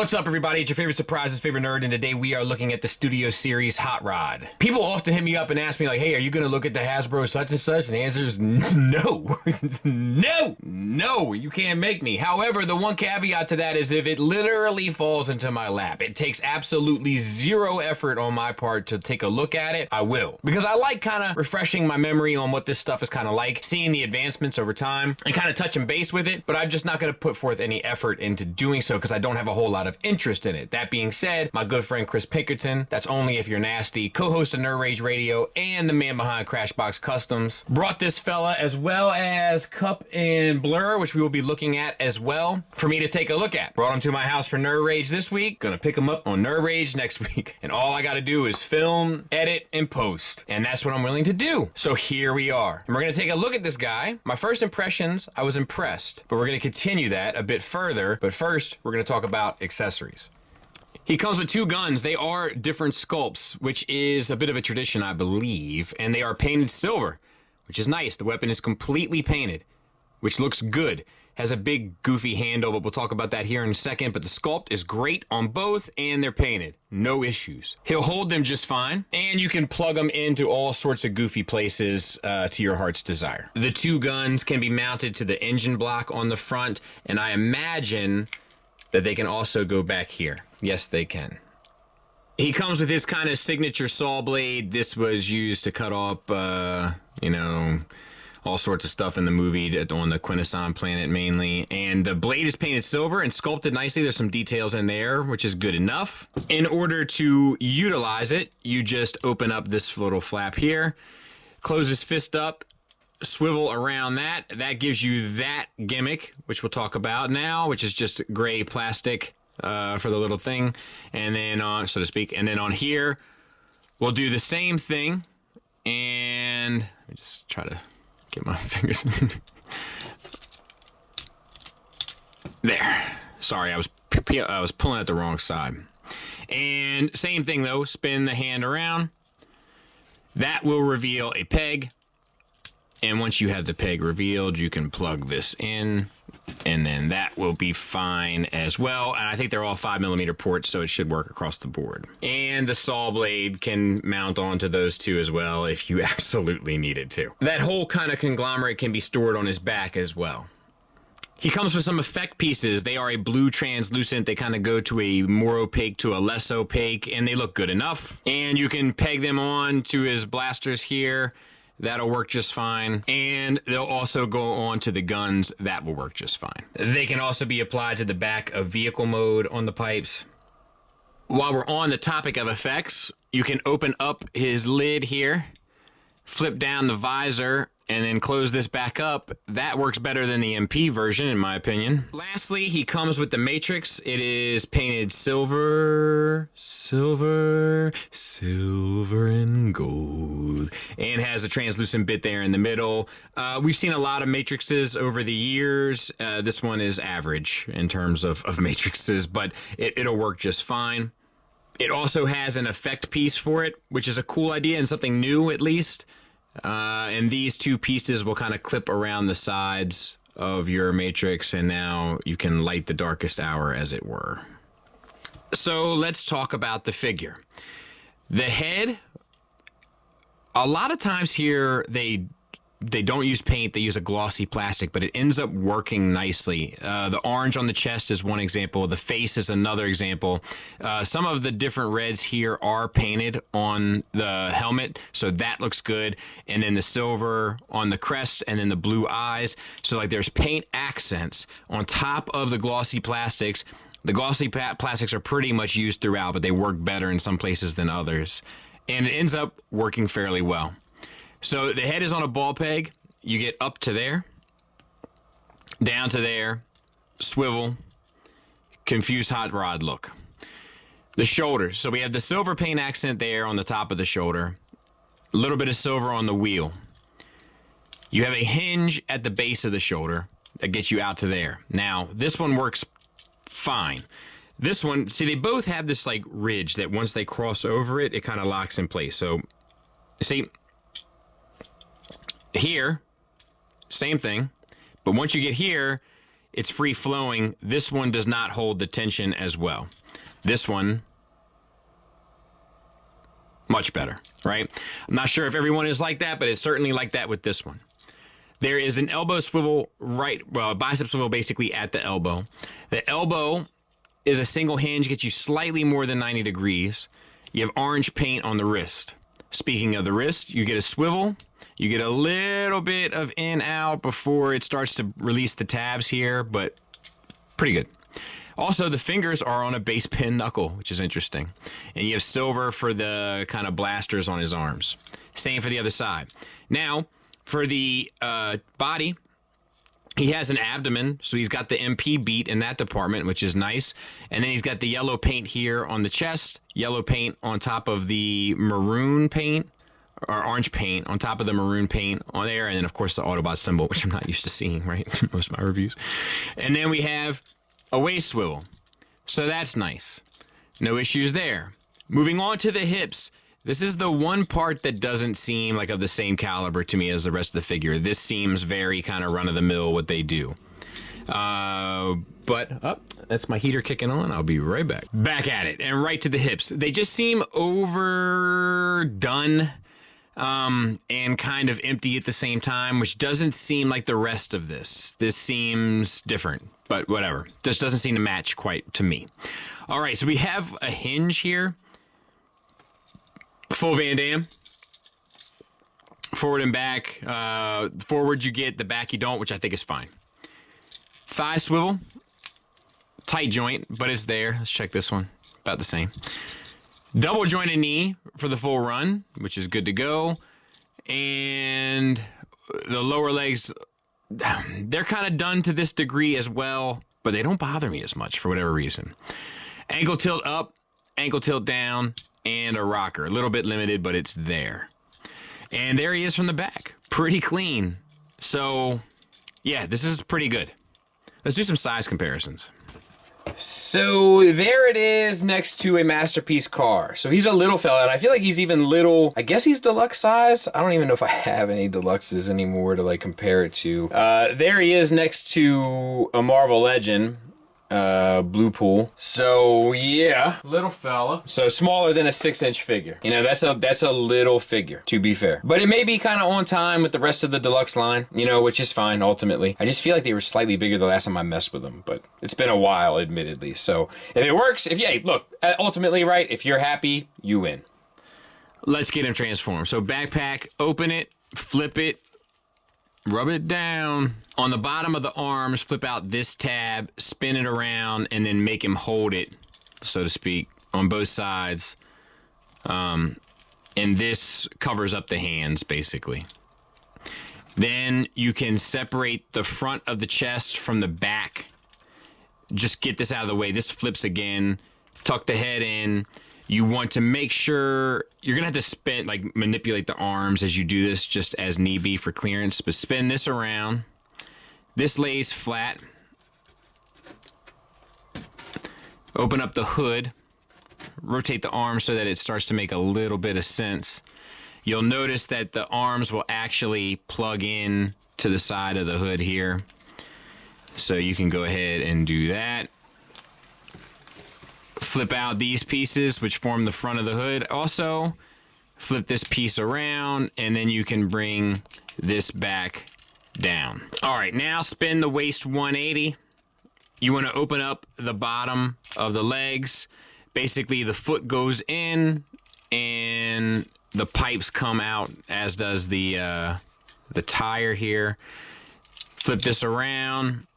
What's up, everybody? It's your favorite surprises, favorite nerd, and today we are looking at the Studio Series Hot Rod. People often hit me up and ask me, like, hey, are you going to look at the Hasbro such and such? And the answer is no. No, you can't make me. However, the one caveat to that is if it literally falls into my lap, it takes absolutely zero effort on my part to take a look at it, I will. Because I like kind of refreshing my memory on what this stuff is kind of like, seeing the advancements over time, and kind of touching base with it, but I'm just not going to put forth any effort into doing so because I don't have a whole lot of interest in it. That being said, my good friend Chris Pinkerton, that's only if you're nasty, co-host of Nerd Rage Radio and the man behind Crashbox Customs, brought this fella as well as Cup and Blur, which we will be looking at as well, for me to take a look at. Brought him to my house for Nerd Rage this week, gonna pick him up on Nerd Rage next week, and all I gotta do is film, edit, and post, and that's what I'm willing to do. So here we are, and we're gonna take a look at this guy. My first impressions, I was impressed, but we're gonna continue that a bit further, but first, we're gonna talk about accessories. He comes with two guns. They are different sculpts, which is a bit of a tradition, I believe, and they are painted silver, which is nice. The weapon is completely painted, which looks good. Has a big goofy handle, but we'll talk about that here in a second, but the sculpt is great on both, and they're painted. No issues. He'll hold them just fine, and you can plug them into all sorts of goofy places to your heart's desire. The two guns can be mounted to the engine block on the front, and I imagine that they can also go back here. Yes, they can. He comes with his kind of signature saw blade. This was used to cut off, all sorts of stuff in the movie on the Quintesson planet mainly. And the blade is painted silver and sculpted nicely. There's some details in there, which is good enough. In order to utilize it, you just open up this little flap here, close his fist up, swivel around that. That gives you that gimmick, which we'll talk about now, which is just gray plastic for the little thing. And then on, so to speak, and then on here, we'll do the same thing. And let me just try to get my fingers in. There. Sorry, I was pulling at the wrong side. And same thing though, spin the hand around. That will reveal a peg. And once you have the peg revealed, you can plug this in, and then that will be fine as well. And I think they're all 5mm ports, so it should work across the board. And the saw blade can mount onto those two as well if you absolutely need it to. That whole kind of conglomerate can be stored on his back as well. He comes with some effect pieces. They are a blue translucent. They kind of go to a more opaque to a less opaque, and they look good enough. And you can peg them on to his blasters here. That'll work just fine. And they'll also go on to the guns. That will work just fine. They can also be applied to the back of vehicle mode on the pipes. While we're on the topic of effects, you can open up his lid here, flip down the visor, and then close this back up. That works better than the MP version, in my opinion. Lastly, he comes with the Matrix. It is painted silver and gold, and has a translucent bit there in the middle. We've seen a lot of Matrixes over the years. This one is average in terms of Matrixes, but it'll work just fine. It also has an effect piece for it, which is a cool idea and something new at least. And these two pieces will kind of clip around the sides of your Matrix, and now you can light the darkest hour, as it were. So let's talk about the figure. The head, a lot of times here they don't use paint, they use a glossy plastic, but it ends up working nicely. The orange on the chest is one example. The face is another example. Some of the different reds here are painted on the helmet, so that looks good. And then the silver on the crest, and then the blue eyes. So like there's paint accents on top of the glossy plastics. The glossy plastics are pretty much used throughout, but they work better in some places than others. And it ends up working fairly well. So the head is on a ball peg. You get up to there, down to there, swivel, confused hot rod look. The shoulders. So we have the silver paint accent there on the top of the shoulder. A little bit of silver on the wheel. You have a hinge at the base of the shoulder that gets you out to there. Now, this one works fine. This one, see, they both have this like ridge that once they cross over it, it kind of locks in place. So, see, here, same thing, but once you get here, it's free flowing. This one does not hold the tension as well. This one, much better, right? I'm not sure if everyone is like that, but it's certainly like that with this one. There is an elbow swivel a bicep swivel basically at the elbow. The elbow is a single hinge, gets you slightly more than 90 degrees. You have orange paint on the wrist. Speaking of the wrist, you get a swivel. You get a little bit of in out before it starts to release the tabs here, but pretty good. Also, the fingers are on a base pin knuckle, which is interesting. And you have silver for the kind of blasters on his arms. Same for the other side. Now, for the body, he has an abdomen, so he's got the MP beat in that department, which is nice. And then he's got the yellow paint here on the chest, yellow paint on top of the maroon paint, or orange paint on top of the maroon paint on there, and then, of course, the Autobot symbol, which I'm not used to seeing, right? Most of my reviews. And then we have a waist swivel. So that's nice. No issues there. Moving on to the hips. This is the one part that doesn't seem like of the same caliber to me as the rest of the figure. This seems very kind of run-of-the-mill what they do. That's my heater kicking on. I'll be right back. Back at it, and right to the hips. They just seem overdone and kind of empty at the same time, which doesn't seem like the rest of this. This seems different, but whatever. This doesn't seem to match quite to me. All right, so we have a hinge here. Full Van Damme. Forward and back. Forward you get, the back you don't, which I think is fine. Thigh swivel. Tight joint, but it's there. Let's check this one. About the same. Double jointed knee for the full run, which is good to go. And the lower legs, they're kind of done to this degree as well, but they don't bother me as much for whatever reason. Ankle tilt up, ankle tilt down, and a rocker. A little bit limited, but it's there. And there he is from the back. Pretty clean. So, yeah, this is pretty good. Let's do some size comparisons. So there it is next to a Masterpiece car. So he's a little fella, and I feel like he's even little. I guess he's deluxe size. I don't even know if I have any deluxes anymore to like compare it to. There he is next to a Marvel Legend, Blue Pool. So yeah, little fella. So smaller than a 6-inch figure. You know, that's a little figure, to be fair. But it may be kind of on time with the rest of the deluxe line, you know, which is fine ultimately. I just feel like they were slightly bigger the last time I messed with them, but it's been a while, admittedly. So if it works, look, ultimately, right, if you're happy, you win. Let's get him transformed. So backpack, open it, flip it, rub it down. On the bottom of the arms, flip out this tab, spin it around, and then make him hold it, so to speak, on both sides. And this covers up the hands, basically. Then you can separate the front of the chest from the back. Just get this out of the way. This flips again. Tuck the head in. You want to make sure you're gonna have to manipulate the arms as you do this, just as need be for clearance. But spin this around. This lays flat. Open up the hood. Rotate the arm so that it starts to make a little bit of sense. You'll notice that the arms will actually plug in to the side of the hood here. So you can go ahead and do that. Flip out these pieces, which form the front of the hood. Also, flip this piece around, and then you can bring this back down. All right, now spin the waist 180. You want to open up the bottom of the legs. Basically, the foot goes in, and the pipes come out, as does the tire here. Flip this around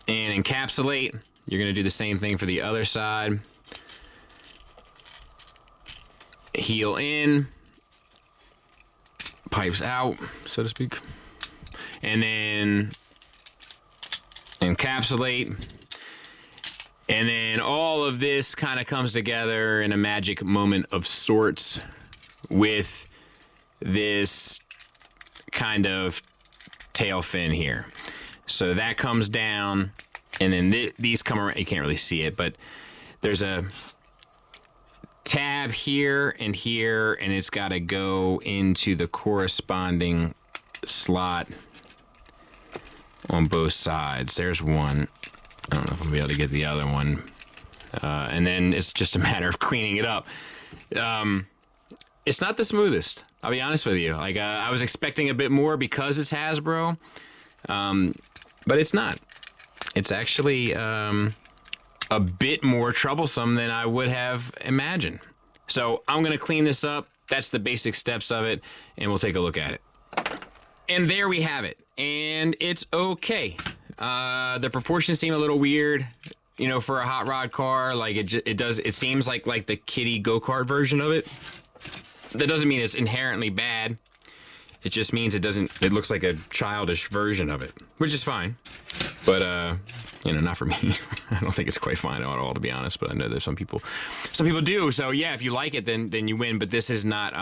and encapsulate. You're going to do the same thing for the other side. Heel in, pipes out, so to speak, and then encapsulate. And then all of this kind of comes together in a magic moment of sorts with this kind of tail fin here. So that comes down, and then these come around. You can't really see it, but there's a tab here, and it's got to go into the corresponding slot on both sides. There's one. I don't know if I'll be able to get the other one. And then it's just a matter of cleaning it up. It's not the smoothest, I'll be honest with you. Like, I was expecting a bit more because it's Hasbro, but it's not. It's actually a bit more troublesome than I would have imagined. So I'm gonna clean this up. That's the basic steps of it, and we'll take a look at it. And there we have it, and it's okay. The proportions seem a little weird, you know, for a hot rod car. Like it seems like the kiddie go-kart version of it. That doesn't mean it's inherently bad. It just means it looks like a childish version of it, which is fine. But, you know, not for me. I don't think it's quite fine at all, to be honest, but I know there's some people do. So yeah, if you like it, then you win, but this is not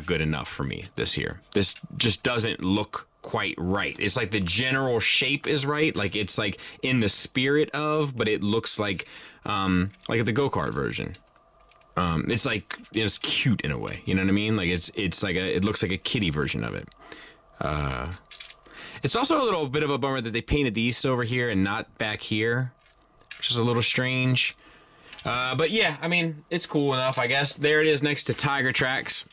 good enough for me this year. This just doesn't look quite right. It's like the general shape is right. Like it's like in the spirit of, but it looks like the go-kart version. It's like, you know, it's cute in a way, you know what I mean? Like it's like it looks like a kiddie version of it. It's also a little bit of a bummer that they painted these over here and not back here, which is a little strange. But yeah, I mean, it's cool enough, I guess. There it is next to Tiger Tracks.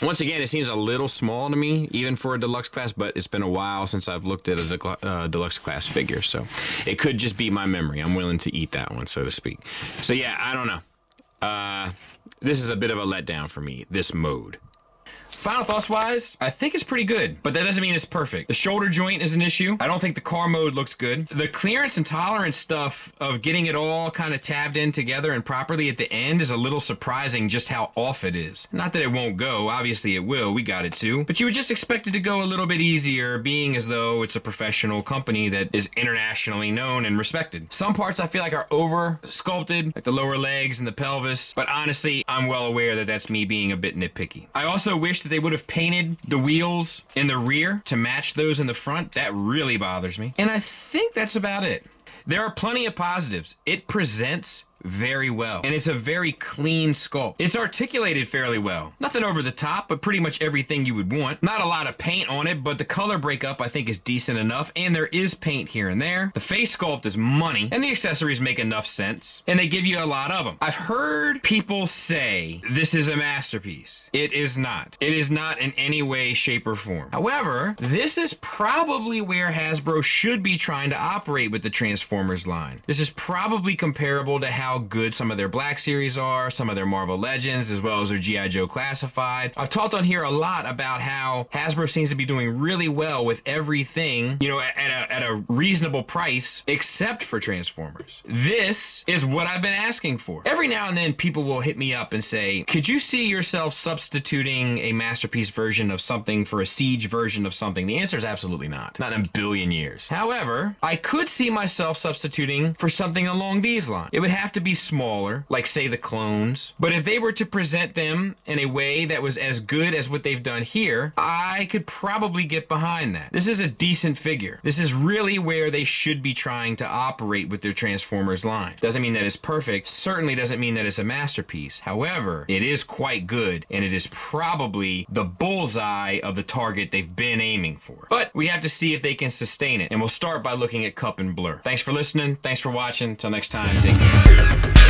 Once again, it seems a little small to me, even for a deluxe class, but it's been a while since I've looked at a deluxe class figure, so it could just be my memory. I'm willing to eat that one, so to speak. So yeah, I don't know. This is a bit of a letdown for me, this mode. Final thoughts wise, I think it's pretty good, but that doesn't mean it's perfect. The shoulder joint is an issue. I don't think the car mode looks good. The clearance and tolerance stuff of getting it all kind of tabbed in together and properly at the end is a little surprising just how off it is. Not that it won't go, obviously it will, we got it too, but you would just expect it to go a little bit easier, being as though it's a professional company that is internationally known and respected. Some parts I feel like are over sculpted, like the lower legs and the pelvis, but honestly, I'm well aware that that's me being a bit nitpicky. I also wish that they would have painted the wheels in the rear to match those in the front. That really bothers me. And I think that's about it. There are plenty of positives. It presents very well, and it's a very clean sculpt. It's articulated fairly well. Nothing over the top, but pretty much everything you would want. Not a lot of paint on it, but the color breakup I think is decent enough, and there is paint here and there. The face sculpt is money, and the accessories make enough sense, and they give you a lot of them. I've heard people say this is a masterpiece. It is not. It is not in any way, shape, or form. However, this is probably where Hasbro should be trying to operate with the Transformers line. This is probably comparable to how good some of their Black Series are, some of their Marvel Legends, as well as their G.I. Joe Classified. I've talked on here a lot about how Hasbro seems to be doing really well with everything, you know, at a reasonable price, except for Transformers. This is what I've been asking for. Every now and then people will hit me up and say, could you see yourself substituting a Masterpiece version of something for a Siege version of something? The answer is absolutely not. Not in a billion years. However, I could see myself substituting for something along these lines. It would have to be smaller, like say the clones, but if they were to present them in a way that was as good as what they've done here, I could probably get behind that. This is a decent figure. This is really where they should be trying to operate with their Transformers line. Doesn't mean that it's perfect, certainly doesn't mean that it's a masterpiece. However, it is quite good, and it is probably the bullseye of the target they've been aiming for. But we have to see if they can sustain it, and we'll start by looking at Cup and Blur. Thanks for listening, thanks for watching, until next time, take care.